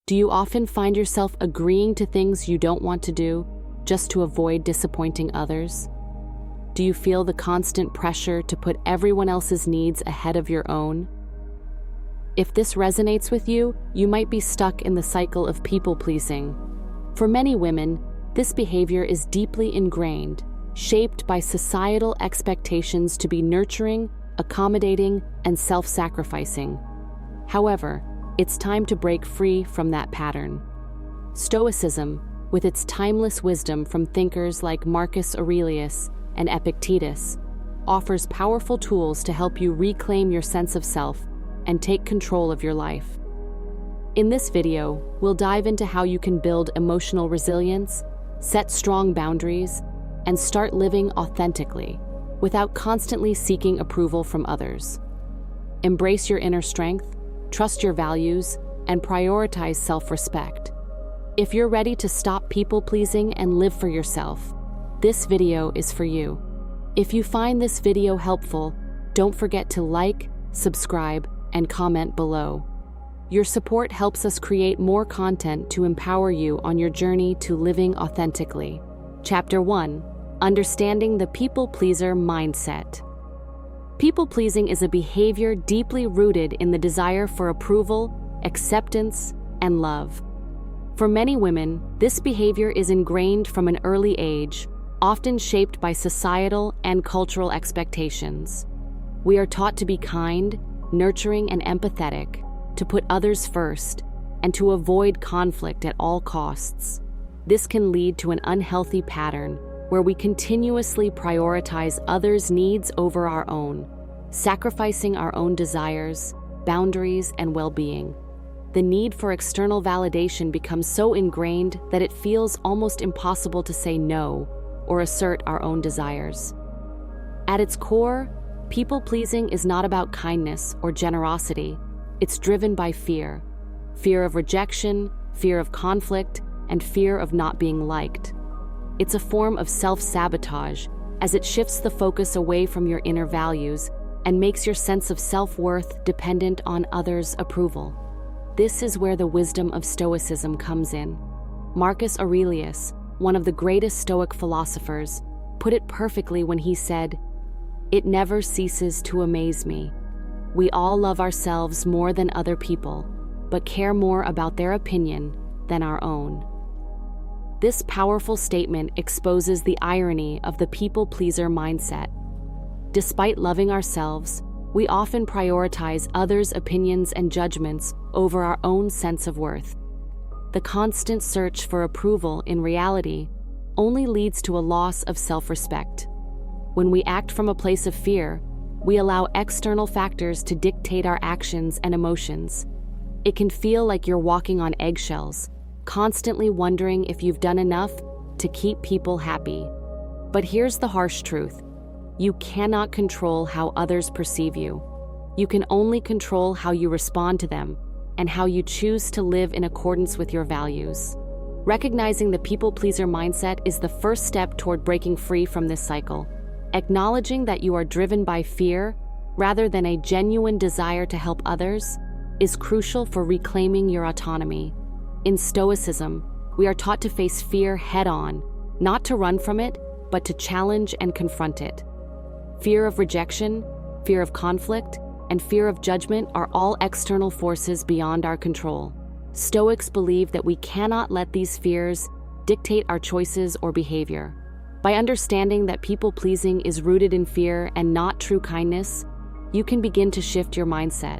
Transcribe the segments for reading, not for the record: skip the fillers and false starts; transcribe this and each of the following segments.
Do you often find yourself agreeing to things you don't want to do just to avoid disappointing others? Do you feel the constant pressure to put everyone else's needs ahead of your own? If this resonates with you, you might be stuck in the cycle of people-pleasing. For many women, this behavior is deeply ingrained, shaped by societal expectations to be nurturing, accommodating, and self-sacrificing. However, it's time to break free from that pattern. Stoicism, with its timeless wisdom from thinkers like Marcus Aurelius and Epictetus, offers powerful tools to help you reclaim your sense of self and take control of your life. In this video, we'll dive into how you can build emotional resilience, set strong boundaries, and start living authentically without constantly seeking approval from others. Embrace your inner strength, trust your values, and prioritize self-respect. If you're ready to stop people-pleasing and live for yourself, this video is for you. If you find this video helpful, don't forget to like, subscribe, and comment below. Your support helps us create more content to empower you on your journey to living authentically. Chapter 1: Understanding the People-Pleaser Mindset. People-pleasing is a behavior deeply rooted in the desire for approval, acceptance, and love. For many women, this behavior is ingrained from an early age, often shaped by societal and cultural expectations. We are taught to be kind, nurturing, and empathetic, to put others first, and to avoid conflict at all costs. This can lead to an unhealthy pattern where we continuously prioritize others' needs over our own, sacrificing our own desires, boundaries, and well-being. The need for external validation becomes so ingrained that it feels almost impossible to say no or assert our own desires. At its core, people-pleasing is not about kindness or generosity. It's driven by fear. Fear of rejection, fear of conflict, and fear of not being liked. It's a form of self-sabotage, as it shifts the focus away from your inner values and makes your sense of self-worth dependent on others' approval. This is where the wisdom of Stoicism comes in. Marcus Aurelius, one of the greatest Stoic philosophers, put it perfectly when he said, "It never ceases to amaze me. We all love ourselves more than other people, but care more about their opinion than our own." This powerful statement exposes the irony of the people-pleaser mindset. Despite loving ourselves, we often prioritize others' opinions and judgments over our own sense of worth. The constant search for approval in reality only leads to a loss of self-respect. When we act from a place of fear, we allow external factors to dictate our actions and emotions. It can feel like you're walking on eggshells, constantly wondering if you've done enough to keep people happy. But here's the harsh truth. You cannot control how others perceive you. You can only control how you respond to them and how you choose to live in accordance with your values. Recognizing the people-pleaser mindset is the first step toward breaking free from this cycle. Acknowledging that you are driven by fear rather than a genuine desire to help others is crucial for reclaiming your autonomy. In Stoicism, we are taught to face fear head-on, not to run from it, but to challenge and confront it. Fear of rejection, fear of conflict, and fear of judgment are all external forces beyond our control. Stoics believe that we cannot let these fears dictate our choices or behavior. By understanding that people-pleasing is rooted in fear and not true kindness, you can begin to shift your mindset.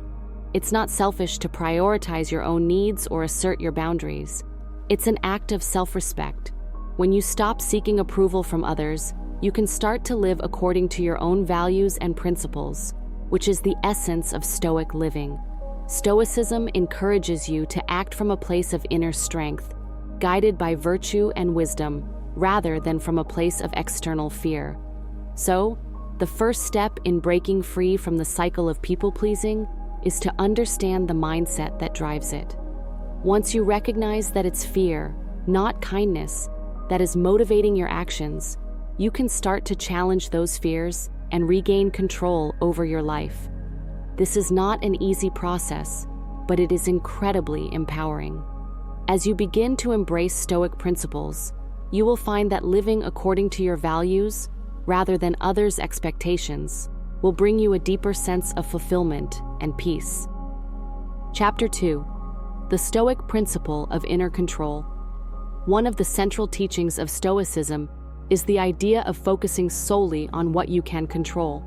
It's not selfish to prioritize your own needs or assert your boundaries. It's an act of self-respect. When you stop seeking approval from others, you can start to live according to your own values and principles, which is the essence of Stoic living. Stoicism encourages you to act from a place of inner strength, guided by virtue and wisdom, rather than from a place of external fear. So, the first step in breaking free from the cycle of people-pleasing is to understand the mindset that drives it. Once you recognize that it's fear, not kindness, that is motivating your actions, you can start to challenge those fears and regain control over your life. This is not an easy process, but it is incredibly empowering. As you begin to embrace Stoic principles, you will find that living according to your values, rather than others' expectations, will bring you a deeper sense of fulfillment and peace. Chapter 2. The Stoic Principle of Inner Control. One of the central teachings of Stoicism is the idea of focusing solely on what you can control.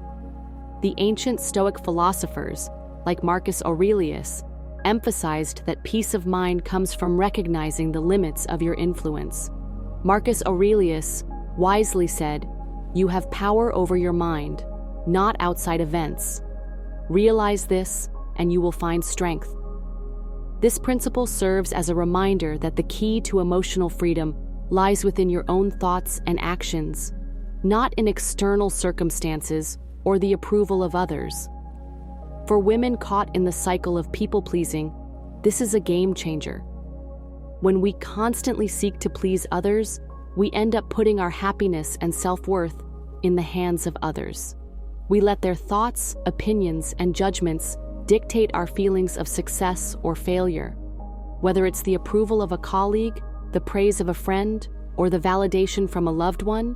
The ancient Stoic philosophers, like Marcus Aurelius, emphasized that peace of mind comes from recognizing the limits of your influence. Marcus Aurelius wisely said, "You have power over your mind, not outside events. Realize this, and you will find strength." This principle serves as a reminder that the key to emotional freedom lies within your own thoughts and actions, not in external circumstances or the approval of others. For women caught in the cycle of people-pleasing, this is a game changer. When we constantly seek to please others, we end up putting our happiness and self-worth in the hands of others. We let their thoughts, opinions, and judgments dictate our feelings of success or failure. Whether it's the approval of a colleague, the praise of a friend, or the validation from a loved one,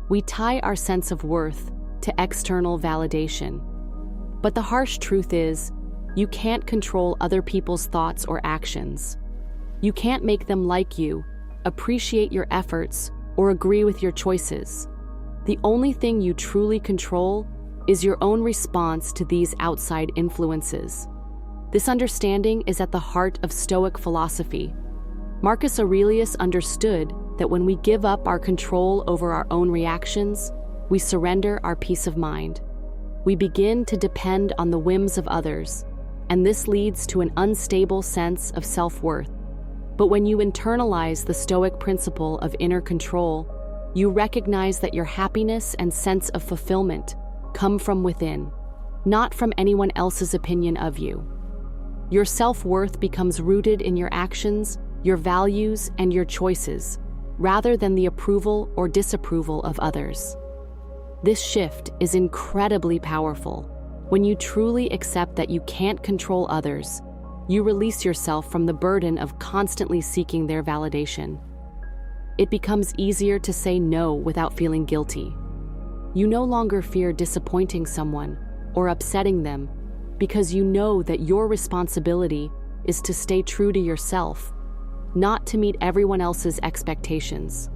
we tie our sense of worth to external validation. But the harsh truth is, you can't control other people's thoughts or actions. You can't make them like you, appreciate your efforts, or agree with your choices. The only thing you truly control is your own response to these outside influences. This understanding is at the heart of Stoic philosophy. Marcus Aurelius understood that when we give up our control over our own reactions, we surrender our peace of mind. We begin to depend on the whims of others, and this leads to an unstable sense of self-worth. But when you internalize the Stoic principle of inner control, you recognize that your happiness and sense of fulfillment come from within, not from anyone else's opinion of you. Your self-worth becomes rooted in your actions, your values, and your choices, rather than the approval or disapproval of others. This shift is incredibly powerful. When you truly accept that you can't control others, you release yourself from the burden of constantly seeking their validation. It becomes easier to say no without feeling guilty. You no longer fear disappointing someone or upsetting them because you know that your responsibility is to stay true to yourself, not to meet everyone else's expectations.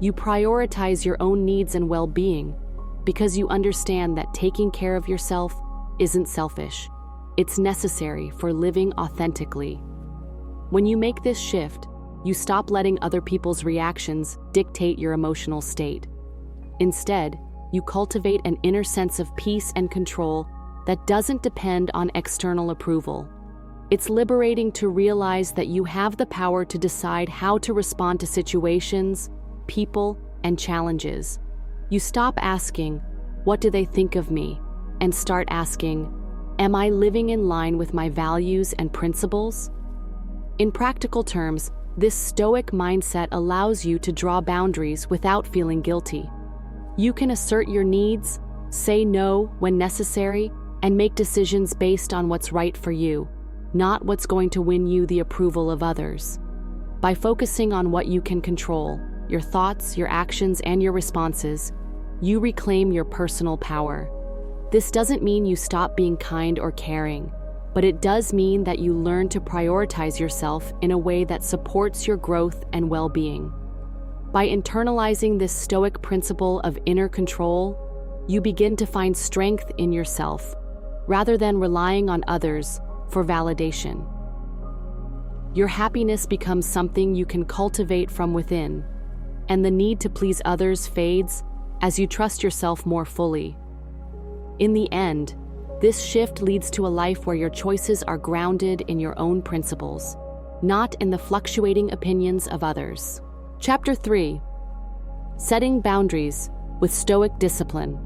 You prioritize your own needs and well-being because you understand that taking care of yourself isn't selfish. It's necessary for living authentically. When you make this shift, you stop letting other people's reactions dictate your emotional state. Instead, you cultivate an inner sense of peace and control that doesn't depend on external approval. It's liberating to realize that you have the power to decide how to respond to situations, people, and challenges. You stop asking, "What do they think of me?" and start asking, "Am I living in line with my values and principles?" In practical terms, this Stoic mindset allows you to draw boundaries without feeling guilty. You can assert your needs, say no when necessary, and make decisions based on what's right for you, not what's going to win you the approval of others. By focusing on what you can control, your thoughts, your actions, and your responses, you reclaim your personal power. This doesn't mean you stop being kind or caring, but it does mean that you learn to prioritize yourself in a way that supports your growth and well-being. By internalizing this Stoic principle of inner control, you begin to find strength in yourself, rather than relying on others for validation. Your happiness becomes something you can cultivate from within, and the need to please others fades as you trust yourself more fully. In the end, this shift leads to a life where your choices are grounded in your own principles, not in the fluctuating opinions of others. Chapter 3. Setting Boundaries with Stoic Discipline.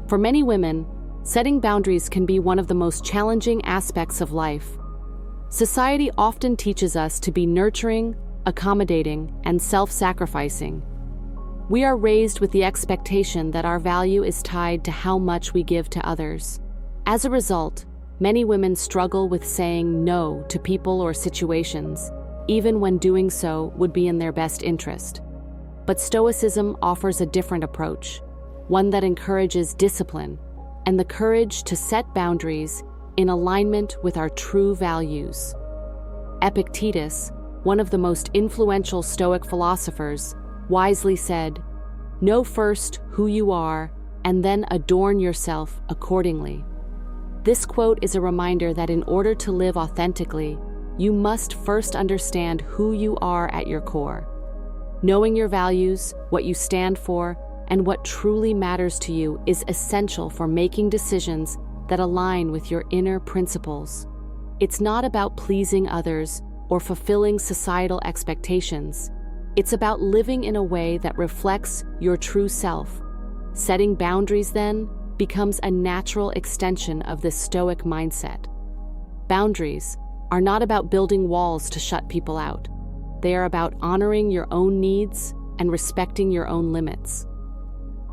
For many women, setting boundaries can be one of the most challenging aspects of life. Society often teaches us to be nurturing, accommodating, and self-sacrificing. We are raised with the expectation that our value is tied to how much we give to others. As a result, many women struggle with saying no to people or situations even when doing so would be in their best interest. But Stoicism offers a different approach, one that encourages discipline and the courage to set boundaries in alignment with our true values. Epictetus, one of the most influential Stoic philosophers, wisely said, "Know first who you are, and then adorn yourself accordingly." This quote is a reminder that in order to live authentically, you must first understand who you are at your core. Knowing your values, what you stand for, and what truly matters to you is essential for making decisions that align with your inner principles. It's not about pleasing others or fulfilling societal expectations. It's about living in a way that reflects your true self. Setting boundaries, then, becomes a natural extension of this Stoic mindset. Boundaries are not about building walls to shut people out. They are about honoring your own needs and respecting your own limits.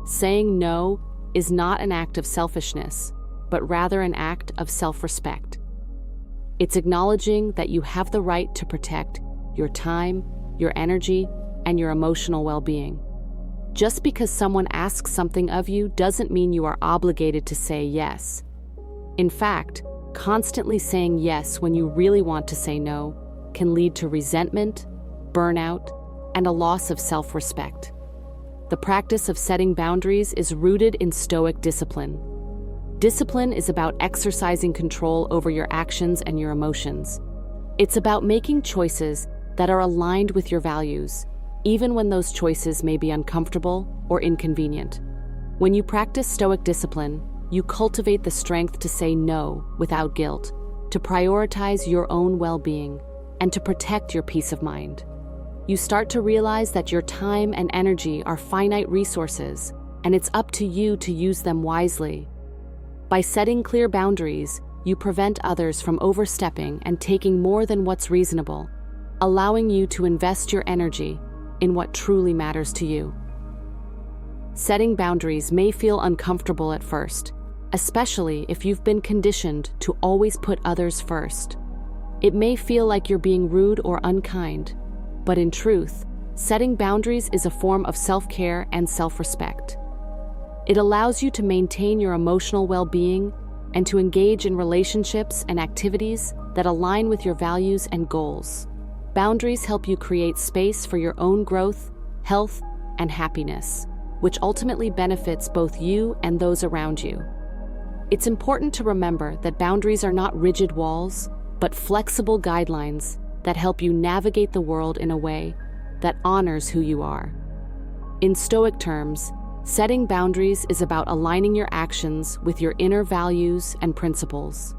Saying no is not an act of selfishness, but rather an act of self-respect. It's acknowledging that you have the right to protect your time, your energy, and your emotional well-being. Just because someone asks something of you doesn't mean you are obligated to say yes. In fact, constantly saying yes when you really want to say no can lead to resentment, burnout, and a loss of self-respect. The practice of setting boundaries is rooted in Stoic discipline. Discipline is about exercising control over your actions and your emotions. It's about making choices that are aligned with your values, even when those choices may be uncomfortable or inconvenient. When you practice Stoic discipline, you cultivate the strength to say no without guilt, to prioritize your own well-being, and to protect your peace of mind. You start to realize that your time and energy are finite resources, and it's up to you to use them wisely. By setting clear boundaries, you prevent others from overstepping and taking more than what's reasonable, allowing you to invest your energy in what truly matters to you. Setting boundaries may feel uncomfortable at first, especially if you've been conditioned to always put others first. It may feel like you're being rude or unkind, but in truth, setting boundaries is a form of self-care and self-respect. It allows you to maintain your emotional well-being and to engage in relationships and activities that align with your values and goals. Boundaries help you create space for your own growth, health, and happiness, which ultimately benefits both you and those around you. It's important to remember that boundaries are not rigid walls, but flexible guidelines that help you navigate the world in a way that honors who you are. In Stoic terms, setting boundaries is about aligning your actions with your inner values and principles.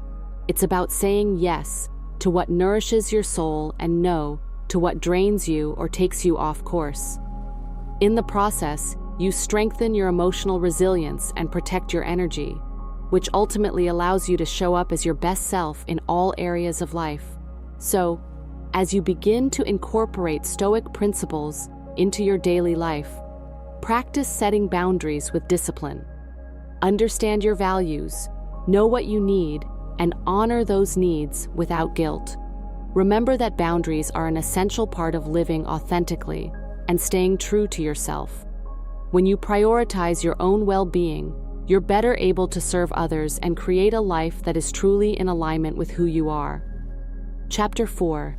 It's about saying yes to what nourishes your soul and no to what drains you or takes you off course. In the process, you strengthen your emotional resilience and protect your energy, which ultimately allows you to show up as your best self in all areas of life. So, as you begin to incorporate Stoic principles into your daily life, practice setting boundaries with discipline. Understand your values, know what you need, and honor those needs without guilt. Remember that boundaries are an essential part of living authentically and staying true to yourself. When you prioritize your own well-being, you're better able to serve others and create a life that is truly in alignment with who you are. Chapter 4.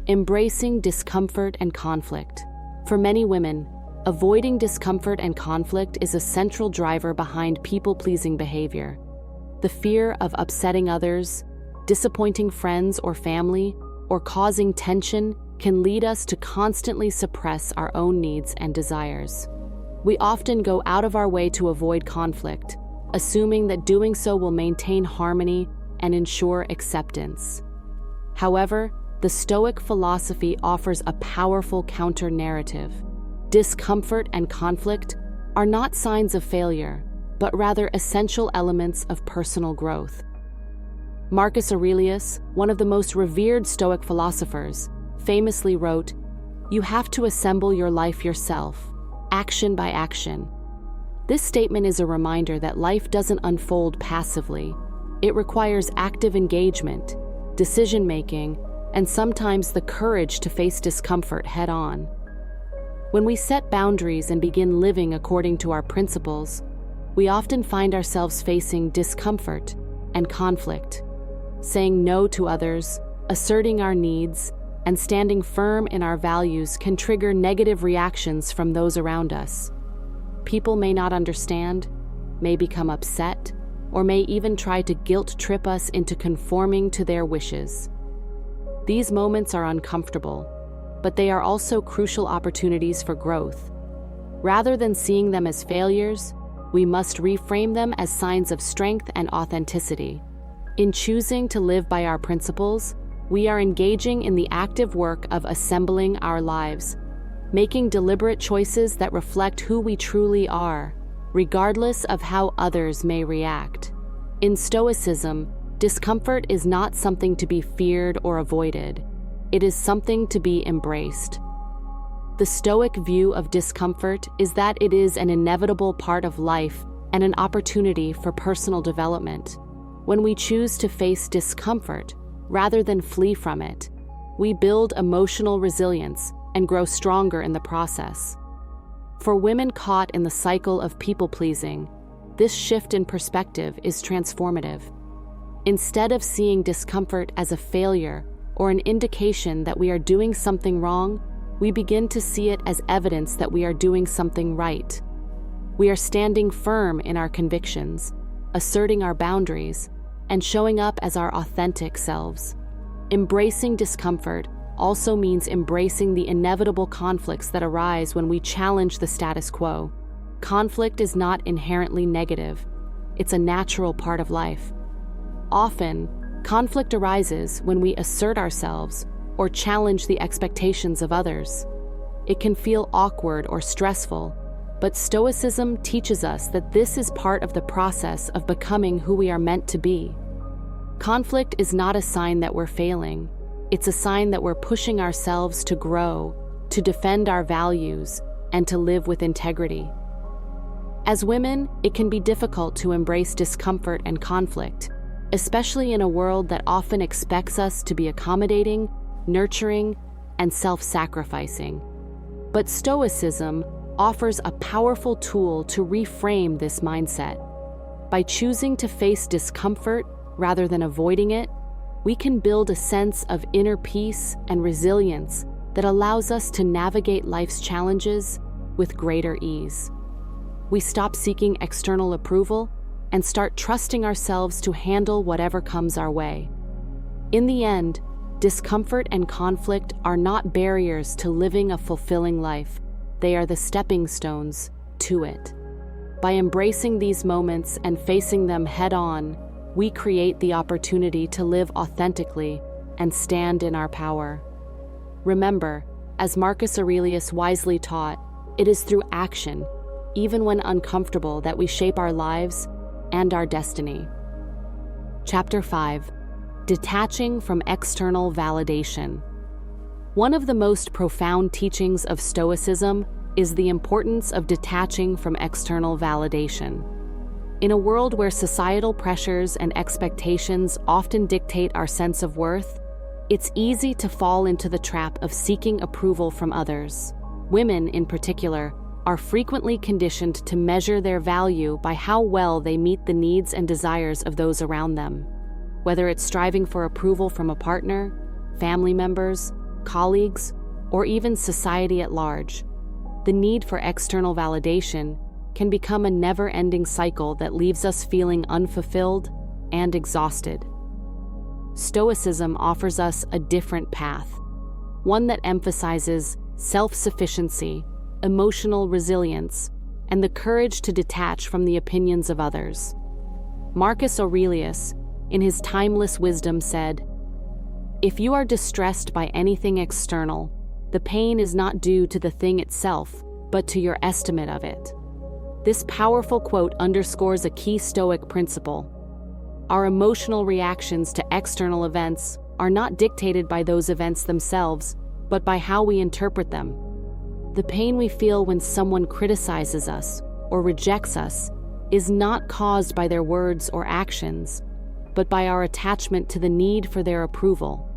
Embracing discomfort and conflict. For many women, avoiding discomfort and conflict is a central driver behind people-pleasing behavior. The fear of upsetting others, disappointing friends or family, or causing tension can lead us to constantly suppress our own needs and desires. We often go out of our way to avoid conflict, assuming that doing so will maintain harmony and ensure acceptance. However, the Stoic philosophy offers a powerful counter-narrative. Discomfort and conflict are not signs of failure, but rather essential elements of personal growth. Marcus Aurelius, one of the most revered Stoic philosophers, famously wrote, "You have to assemble your life yourself, action by action." This statement is a reminder that life doesn't unfold passively. It requires active engagement, decision-making, and sometimes the courage to face discomfort head-on. When we set boundaries and begin living according to our principles, we often find ourselves facing discomfort and conflict. Saying no to others, asserting our needs, and standing firm in our values can trigger negative reactions from those around us. People may not understand, may become upset, or may even try to guilt-trip us into conforming to their wishes. These moments are uncomfortable, but they are also crucial opportunities for growth. Rather than seeing them as failures, we must reframe them as signs of strength and authenticity. In choosing to live by our principles, we are engaging in the active work of assembling our lives, making deliberate choices that reflect who we truly are, regardless of how others may react. In Stoicism, discomfort is not something to be feared or avoided. It is something to be embraced. The Stoic view of discomfort is that it is an inevitable part of life and an opportunity for personal development. When we choose to face discomfort, rather than flee from it, we build emotional resilience and grow stronger in the process. For women caught in the cycle of people-pleasing, this shift in perspective is transformative. Instead of seeing discomfort as a failure or an indication that we are doing something wrong, we begin to see it as evidence that we are doing something right. We are standing firm in our convictions, asserting our boundaries, and showing up as our authentic selves. Embracing discomfort also means embracing the inevitable conflicts that arise when we challenge the status quo. Conflict is not inherently negative. It's a natural part of life. Often, conflict arises when we assert ourselves or challenge the expectations of others. It can feel awkward or stressful, but Stoicism teaches us that this is part of the process of becoming who we are meant to be. Conflict is not a sign that we're failing. It's a sign that we're pushing ourselves to grow, to defend our values, and to live with integrity. As women, it can be difficult to embrace discomfort and conflict, especially in a world that often expects us to be accommodating, nurturing, and self-sacrificing. But Stoicism offers a powerful tool to reframe this mindset. By choosing to face discomfort rather than avoiding it, we can build a sense of inner peace and resilience that allows us to navigate life's challenges with greater ease. We stop seeking external approval and start trusting ourselves to handle whatever comes our way. In the end, discomfort and conflict are not barriers to living a fulfilling life. They are the stepping stones to it. By embracing these moments and facing them head-on, we create the opportunity to live authentically and stand in our power. Remember, as Marcus Aurelius wisely taught, it is through action, even when uncomfortable, that we shape our lives and our destiny. Chapter 5. Detaching from external validation. One of the most profound teachings of Stoicism is the importance of detaching from external validation. In a world where societal pressures and expectations often dictate our sense of worth, it's easy to fall into the trap of seeking approval from others. Women, in particular, are frequently conditioned to measure their value by how well they meet the needs and desires of those around them. Whether it's striving for approval from a partner, family members, colleagues, or even society at large, the need for external validation can become a never-ending cycle that leaves us feeling unfulfilled and exhausted. Stoicism offers us a different path, one that emphasizes self-sufficiency, emotional resilience, and the courage to detach from the opinions of others. Marcus Aurelius, in his timeless wisdom, said, "If you are distressed by anything external, the pain is not due to the thing itself, but to your estimate of it." This powerful quote underscores a key Stoic principle. Our emotional reactions to external events are not dictated by those events themselves, but by how we interpret them. The pain we feel when someone criticizes us or rejects us is not caused by their words or actions, but by our attachment to the need for their approval.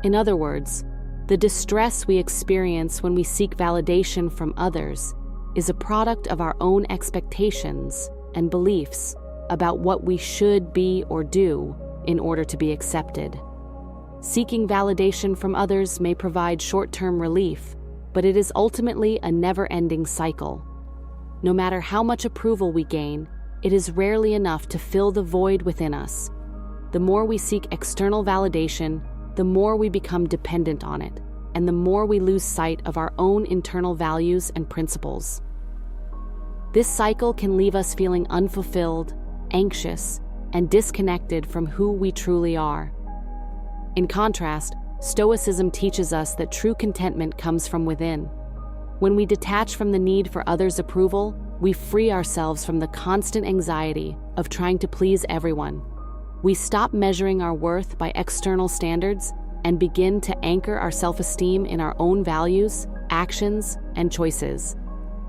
In other words, the distress we experience when we seek validation from others is a product of our own expectations and beliefs about what we should be or do in order to be accepted. Seeking validation from others may provide short-term relief, but it is ultimately a never-ending cycle. No matter how much approval we gain, it is rarely enough to fill the void within us. The more we seek external validation, the more we become dependent on it, and the more we lose sight of our own internal values and principles. This cycle can leave us feeling unfulfilled, anxious, and disconnected from who we truly are. In contrast, Stoicism teaches us that true contentment comes from within. When we detach from the need for others' approval, we free ourselves from the constant anxiety of trying to please everyone. We stop measuring our worth by external standards and begin to anchor our self-esteem in our own values, actions, and choices.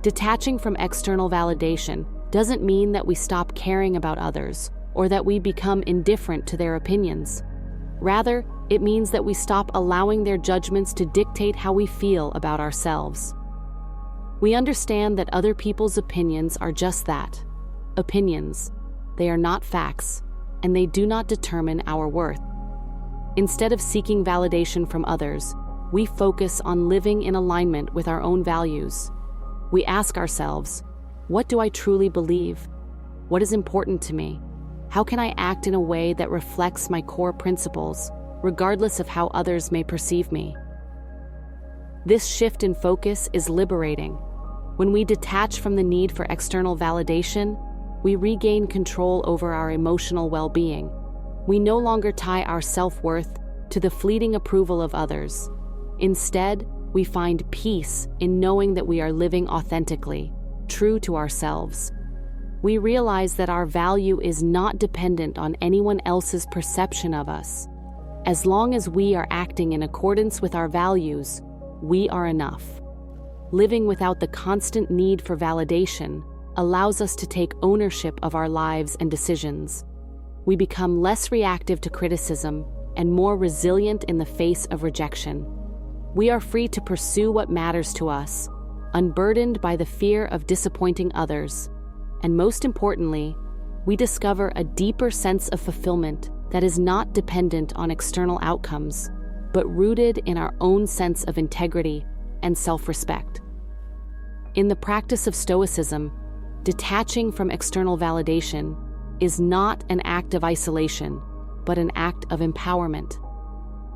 Detaching from external validation doesn't mean that we stop caring about others or that we become indifferent to their opinions. Rather, it means that we stop allowing their judgments to dictate how we feel about ourselves. We understand that other people's opinions are just that, opinions. They are not facts, and they do not determine our worth. Instead of seeking validation from others, we focus on living in alignment with our own values. We ask ourselves, what do I truly believe? What is important to me? How can I act in a way that reflects my core principles, regardless of how others may perceive me? This shift in focus is liberating. When we detach from the need for external validation, we regain control over our emotional well-being. We no longer tie our self-worth to the fleeting approval of others. Instead, we find peace in knowing that we are living authentically, true to ourselves. We realize that our value is not dependent on anyone else's perception of us. As long as we are acting in accordance with our values, we are enough. Living without the constant need for validation allows us to take ownership of our lives and decisions. We become less reactive to criticism and more resilient in the face of rejection. We are free to pursue what matters to us, unburdened by the fear of disappointing others. And most importantly, we discover a deeper sense of fulfillment that is not dependent on external outcomes, but rooted in our own sense of integrity and self-respect. In the practice of Stoicism, detaching from external validation is not an act of isolation, but an act of empowerment.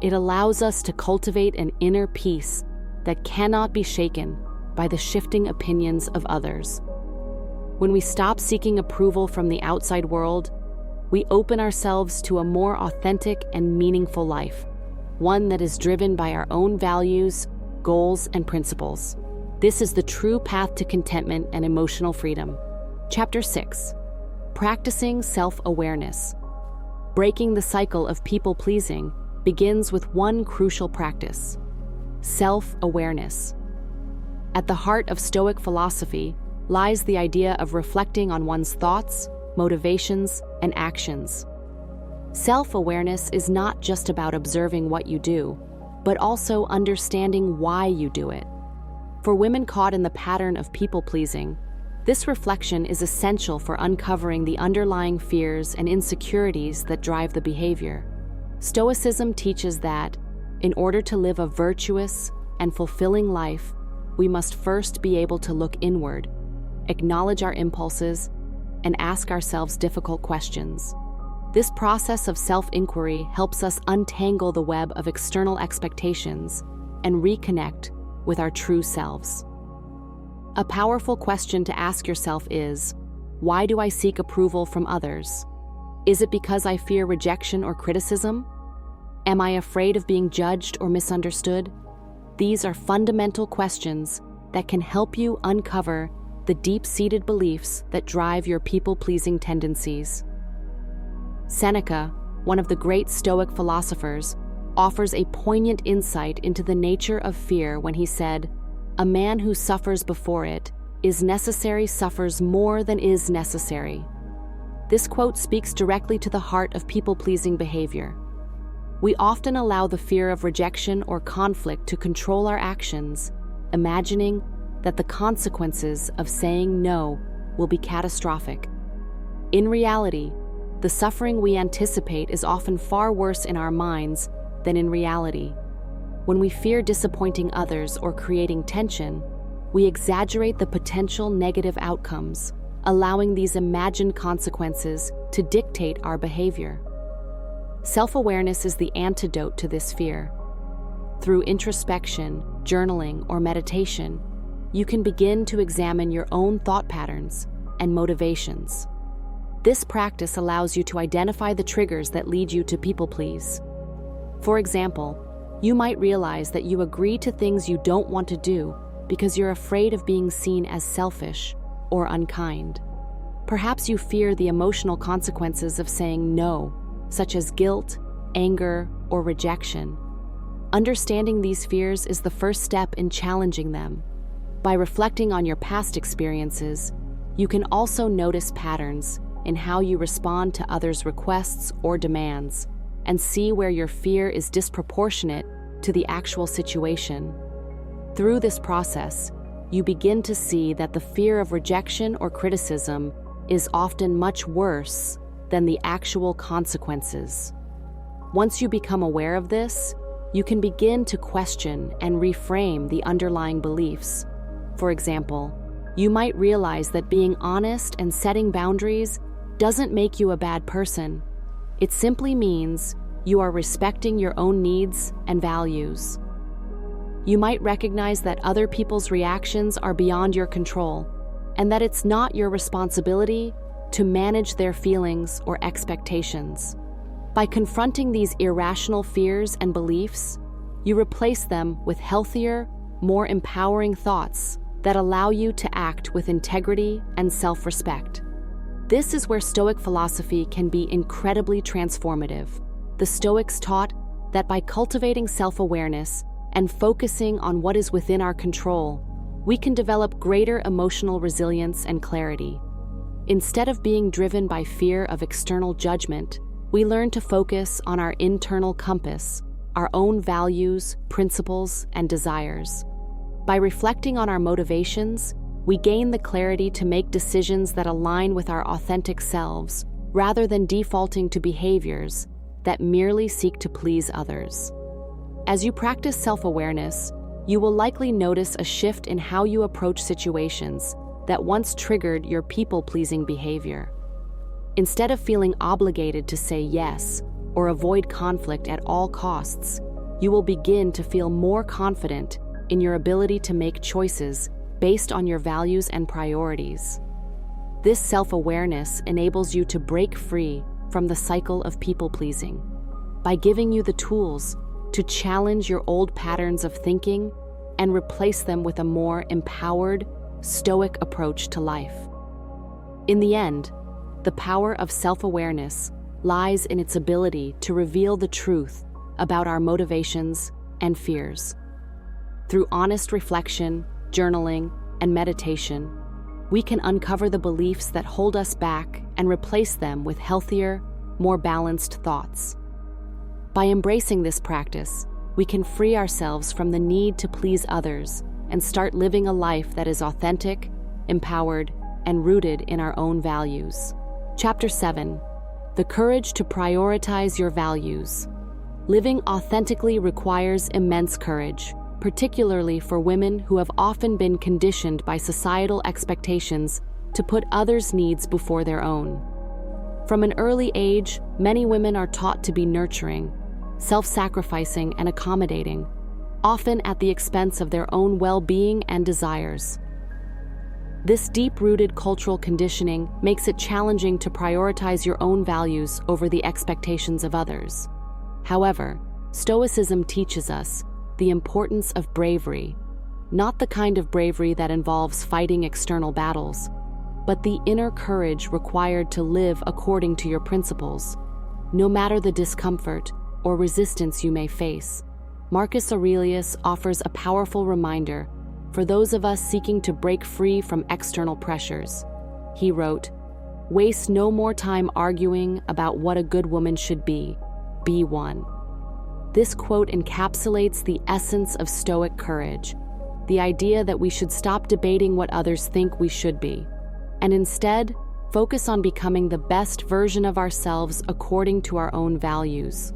It allows us to cultivate an inner peace that cannot be shaken by the shifting opinions of others. When we stop seeking approval from the outside world, we open ourselves to a more authentic and meaningful life, one that is driven by our own values, goals, and principles. This is the true path to contentment and emotional freedom. Chapter 6. Practicing self-awareness. Breaking the cycle of people-pleasing begins with one crucial practice: self-awareness. At the heart of Stoic philosophy lies the idea of reflecting on one's thoughts, motivations, and actions. Self-awareness is not just about observing what you do, but also understanding why you do it. For women caught in the pattern of people-pleasing, this reflection is essential for uncovering the underlying fears and insecurities that drive the behavior. Stoicism teaches that, in order to live a virtuous and fulfilling life, we must first be able to look inward, acknowledge our impulses, and ask ourselves difficult questions. This process of self-inquiry helps us untangle the web of external expectations and reconnect with our true selves. A powerful question to ask yourself is, why do I seek approval from others? Is it because I fear rejection or criticism? Am I afraid of being judged or misunderstood? These are fundamental questions that can help you uncover the deep-seated beliefs that drive your people-pleasing tendencies. Seneca, one of the great Stoic philosophers, offers a poignant insight into the nature of fear when he said, "A man who suffers before it is necessary suffers more than is necessary." This quote speaks directly to the heart of people-pleasing behavior. We often allow the fear of rejection or conflict to control our actions, imagining that the consequences of saying no will be catastrophic. In reality, the suffering we anticipate is often far worse in our minds than in reality. When we fear disappointing others or creating tension, we exaggerate the potential negative outcomes, allowing these imagined consequences to dictate our behavior. Self-awareness is the antidote to this fear. Through introspection, journaling, or meditation, you can begin to examine your own thought patterns and motivations. This practice allows you to identify the triggers that lead you to people-please. For example, you might realize that you agree to things you don't want to do because you're afraid of being seen as selfish or unkind. Perhaps you fear the emotional consequences of saying no, such as guilt, anger, or rejection. Understanding these fears is the first step in challenging them. By reflecting on your past experiences, you can also notice patterns in how you respond to others' requests or demands, and see where your fear is disproportionate to the actual situation. Through this process, you begin to see that the fear of rejection or criticism is often much worse than the actual consequences. Once you become aware of this, you can begin to question and reframe the underlying beliefs. For example, you might realize that being honest and setting boundaries doesn't make you a bad person. It simply means you are respecting your own needs and values. You might recognize that other people's reactions are beyond your control, and that it's not your responsibility to manage their feelings or expectations. By confronting these irrational fears and beliefs, you replace them with healthier, more empowering thoughts that allow you to act with integrity and self-respect. This is where Stoic philosophy can be incredibly transformative. The Stoics taught that by cultivating self-awareness and focusing on what is within our control, we can develop greater emotional resilience and clarity. Instead of being driven by fear of external judgment, we learn to focus on our internal compass, our own values, principles, and desires. By reflecting on our motivations, we gain the clarity to make decisions that align with our authentic selves, rather than defaulting to behaviors that merely seek to please others. As you practice self-awareness, you will likely notice a shift in how you approach situations that once triggered your people-pleasing behavior. Instead of feeling obligated to say yes or avoid conflict at all costs, you will begin to feel more confident in your ability to make choices based on your values and priorities. This self-awareness enables you to break free from the cycle of people-pleasing by giving you the tools to challenge your old patterns of thinking and replace them with a more empowered, stoic approach to life. In the end, the power of self-awareness lies in its ability to reveal the truth about our motivations and fears. Through honest reflection, journaling, and meditation, we can uncover the beliefs that hold us back and replace them with healthier, more balanced thoughts. By embracing this practice, we can free ourselves from the need to please others and start living a life that is authentic, empowered, and rooted in our own values. Chapter 7. The courage to prioritize your values. Living authentically requires immense courage, particularly for women who have often been conditioned by societal expectations to put others' needs before their own. From an early age, many women are taught to be nurturing, self-sacrificing, and accommodating, often at the expense of their own well-being and desires. This deep-rooted cultural conditioning makes it challenging to prioritize your own values over the expectations of others. However, Stoicism teaches us the importance of bravery, not the kind of bravery that involves fighting external battles, but the inner courage required to live according to your principles, no matter the discomfort or resistance you may face. Marcus Aurelius offers a powerful reminder for those of us seeking to break free from external pressures. He wrote, "Waste no more time arguing about what a good woman should be. Be one." This quote encapsulates the essence of Stoic courage, the idea that we should stop debating what others think we should be, and instead focus on becoming the best version of ourselves according to our own values.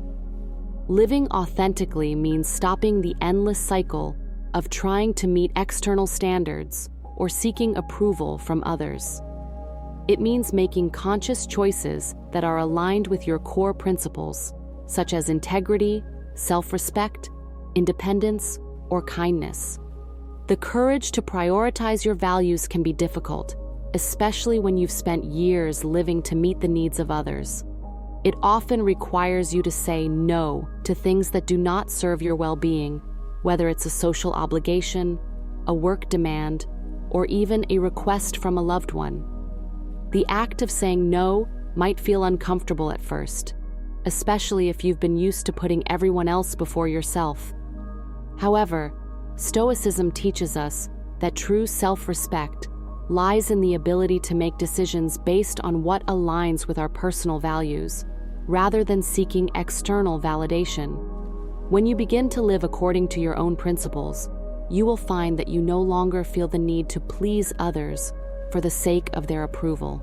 Living authentically means stopping the endless cycle of trying to meet external standards or seeking approval from others. It means making conscious choices that are aligned with your core principles, such as integrity, self-respect, independence, or kindness. The courage to prioritize your values can be difficult, especially when you've spent years living to meet the needs of others. It often requires you to say no to things that do not serve your well-being, whether it's a social obligation, a work demand, or even a request from a loved one. The act of saying no might feel uncomfortable at first, especially if you've been used to putting everyone else before yourself. However, Stoicism teaches us that true self-respect lies in the ability to make decisions based on what aligns with our personal values, rather than seeking external validation. When you begin to live according to your own principles, you will find that you no longer feel the need to please others for the sake of their approval.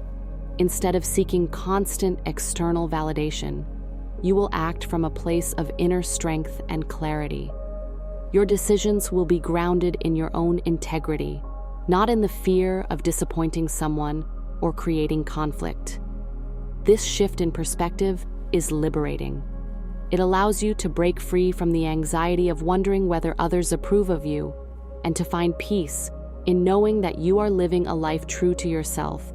Instead of seeking constant external validation, you will act from a place of inner strength and clarity. Your decisions will be grounded in your own integrity, not in the fear of disappointing someone or creating conflict. This shift in perspective is liberating. It allows you to break free from the anxiety of wondering whether others approve of you, and to find peace in knowing that you are living a life true to yourself.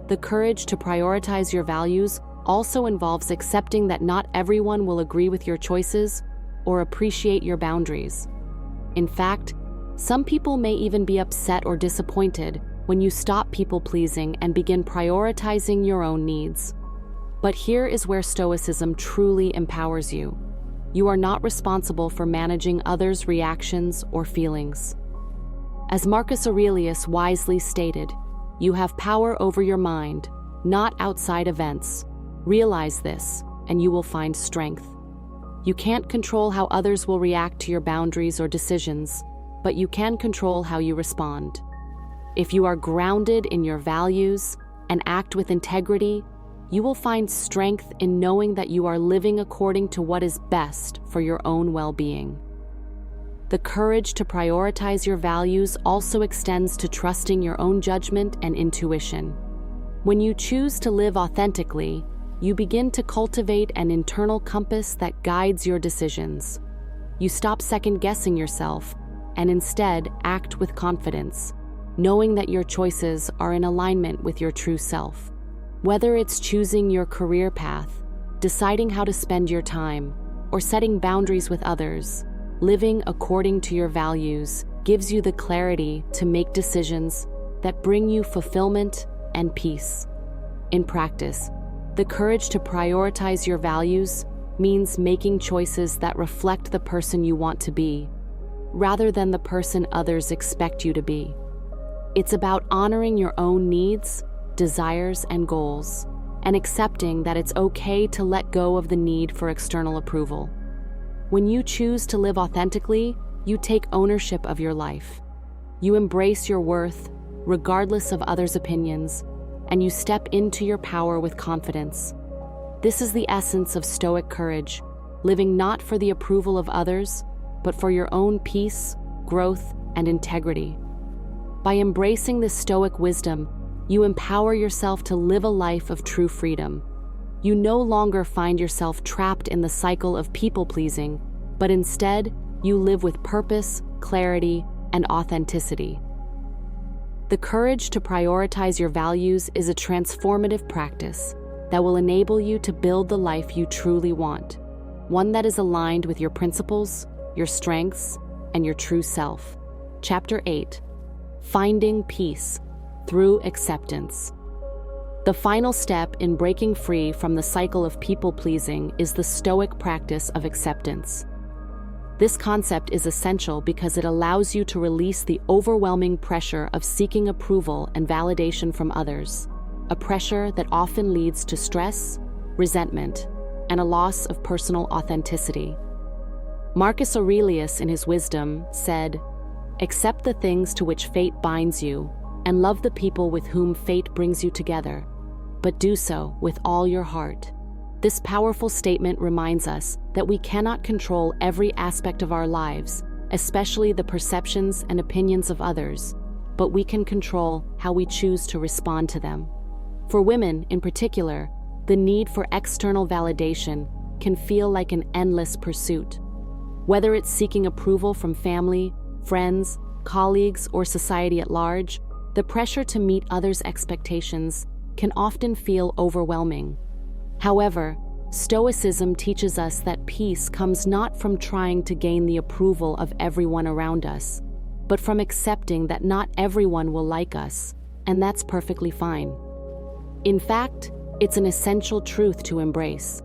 The courage to prioritize your values also involves accepting that not everyone will agree with your choices or appreciate your boundaries. In fact, some people may even be upset or disappointed when you stop people-pleasing and begin prioritizing your own needs. But here is where Stoicism truly empowers you. You are not responsible for managing others' reactions or feelings. As Marcus Aurelius wisely stated, you have power over your mind, not outside events. Realize this, and you will find strength. You can't control how others will react to your boundaries or decisions, but you can control how you respond. If you are grounded in your values and act with integrity, you will find strength in knowing that you are living according to what is best for your own well-being. The courage to prioritize your values also extends to trusting your own judgment and intuition. When you choose to live authentically, you begin to cultivate an internal compass that guides your decisions. You stop second-guessing yourself and instead act with confidence, knowing that your choices are in alignment with your true self. Whether it's choosing your career path, deciding how to spend your time, or setting boundaries with others, living according to your values gives you the clarity to make decisions that bring you fulfillment and peace. In practice, the courage to prioritize your values means making choices that reflect the person you want to be, rather than the person others expect you to be. It's about honoring your own needs, desires, and goals, and accepting that it's okay to let go of the need for external approval. When you choose to live authentically, you take ownership of your life. You embrace your worth, regardless of others' opinions, and you step into your power with confidence. This is the essence of Stoic courage, living not for the approval of others, but for your own peace, growth, and integrity. By embracing this Stoic wisdom, you empower yourself to live a life of true freedom. You no longer find yourself trapped in the cycle of people-pleasing, but instead, you live with purpose, clarity, and authenticity. The courage to prioritize your values is a transformative practice that will enable you to build the life you truly want, one that is aligned with your principles, your strengths, and your true self. Chapter 8: Finding Peace Through Acceptance. The final step in breaking free from the cycle of people-pleasing is the Stoic practice of acceptance. This concept is essential because it allows you to release the overwhelming pressure of seeking approval and validation from others, a pressure that often leads to stress, resentment, and a loss of personal authenticity. Marcus Aurelius, in his wisdom, said, "Accept the things to which fate binds you, and love the people with whom fate brings you together, but do so with all your heart." This powerful statement reminds us that we cannot control every aspect of our lives, especially the perceptions and opinions of others, but we can control how we choose to respond to them. For women, in particular, the need for external validation can feel like an endless pursuit. Whether it's seeking approval from family, friends, colleagues, or society at large, the pressure to meet others' expectations can often feel overwhelming. However, Stoicism teaches us that peace comes not from trying to gain the approval of everyone around us, but from accepting that not everyone will like us, and that's perfectly fine. In fact, it's an essential truth to embrace.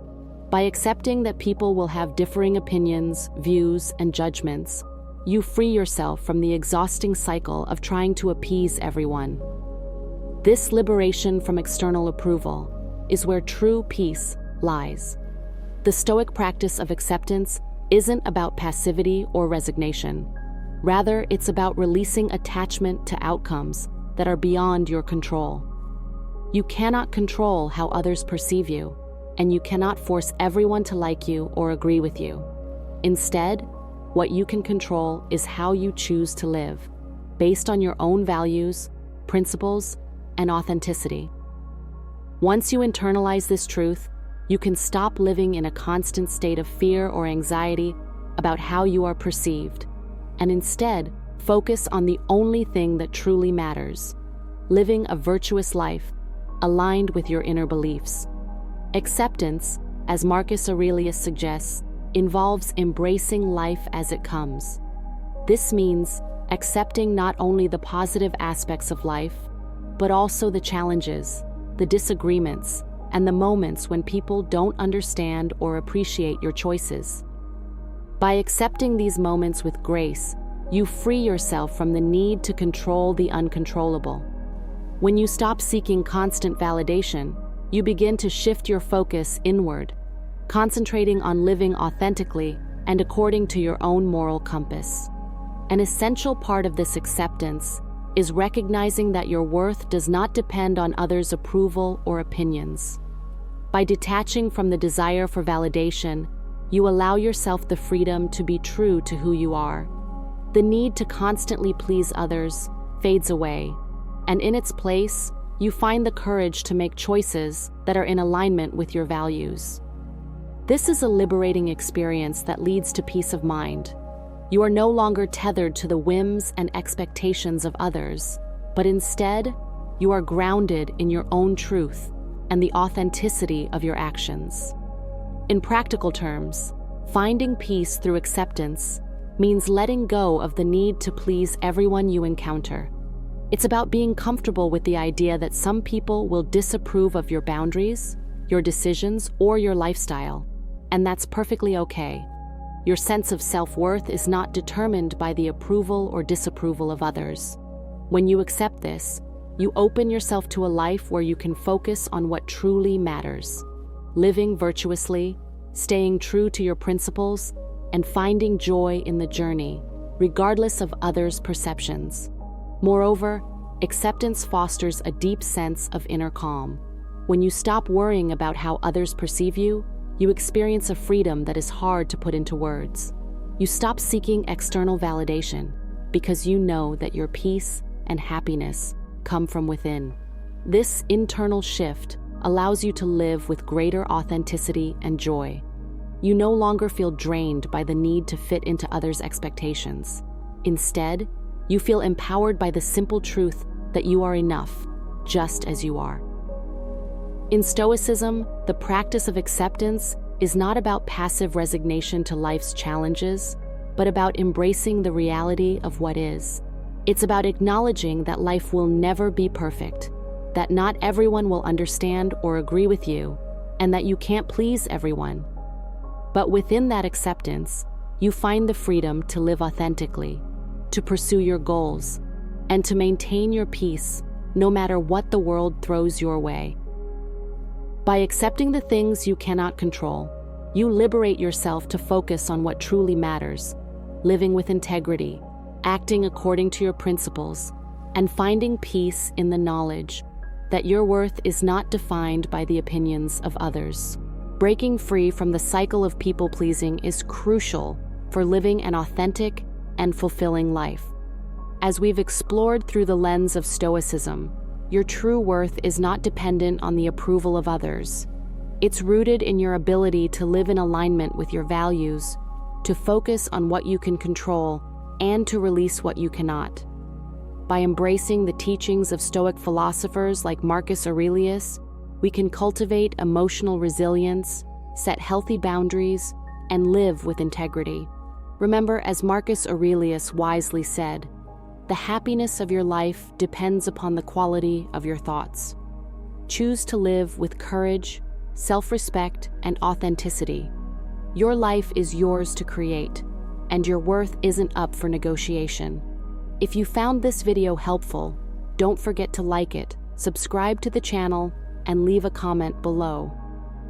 By accepting that people will have differing opinions, views, and judgments, you free yourself from the exhausting cycle of trying to appease everyone. This liberation from external approval is where true peace lies. The Stoic practice of acceptance isn't about passivity or resignation. Rather, it's about releasing attachment to outcomes that are beyond your control. You cannot control how others perceive you, and you cannot force everyone to like you or agree with you. Instead, what you can control is how you choose to live, based on your own values, principles, and authenticity. Once you internalize this truth, you can stop living in a constant state of fear or anxiety about how you are perceived, and instead focus on the only thing that truly matters: living a virtuous life aligned with your inner beliefs. Acceptance, as Marcus Aurelius suggests, involves embracing life as it comes. This means accepting not only the positive aspects of life, but also the challenges, the disagreements, and the moments when people don't understand or appreciate your choices. By accepting these moments with grace, you free yourself from the need to control the uncontrollable. When you stop seeking constant validation, you begin to shift your focus inward, concentrating on living authentically and according to your own moral compass. An essential part of this acceptance is recognizing that your worth does not depend on others' approval or opinions. By detaching from the desire for validation, you allow yourself the freedom to be true to who you are. The need to constantly please others fades away, and in its place, you find the courage to make choices that are in alignment with your values. This is a liberating experience that leads to peace of mind. You are no longer tethered to the whims and expectations of others, but instead, you are grounded in your own truth and the authenticity of your actions. In practical terms, finding peace through acceptance means letting go of the need to please everyone you encounter. It's about being comfortable with the idea that some people will disapprove of your boundaries, your decisions, or your lifestyle, and that's perfectly okay. Your sense of self-worth is not determined by the approval or disapproval of others. When you accept this, you open yourself to a life where you can focus on what truly matters: living virtuously, staying true to your principles, and finding joy in the journey, regardless of others' perceptions. Moreover, acceptance fosters a deep sense of inner calm. When you stop worrying about how others perceive you, you experience a freedom that is hard to put into words. You stop seeking external validation because you know that your peace and happiness come from within. This internal shift allows you to live with greater authenticity and joy. You no longer feel drained by the need to fit into others' expectations. Instead, you feel empowered by the simple truth that you are enough, just as you are. In Stoicism, the practice of acceptance is not about passive resignation to life's challenges, but about embracing the reality of what is. It's about acknowledging that life will never be perfect, that not everyone will understand or agree with you, and that you can't please everyone. But within that acceptance, you find the freedom to live authentically, to pursue your goals, and to maintain your peace no matter what the world throws your way. By accepting the things you cannot control, You liberate yourself to focus on what truly matters, living with integrity, acting according to your principles, and finding peace in the knowledge that your worth is not defined by the opinions of others. Breaking free from the cycle of people-pleasing is crucial for living an authentic and fulfilling life. As we've explored through the lens of Stoicism, your true worth is not dependent on the approval of others. It's rooted in your ability to live in alignment with your values, to focus on what you can control, and to release what you cannot. By embracing the teachings of Stoic philosophers like Marcus Aurelius, we can cultivate emotional resilience, set healthy boundaries, and live with integrity. Remember, as Marcus Aurelius wisely said, the happiness of your life depends upon the quality of your thoughts. Choose to live with courage, self-respect, and authenticity. Your life is yours to create, and your worth isn't up for negotiation. If you found this video helpful, don't forget to like it, subscribe to the channel, and leave a comment below.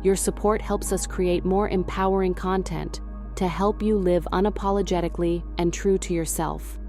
Your support helps us create more empowering content to help you live unapologetically and true to yourself.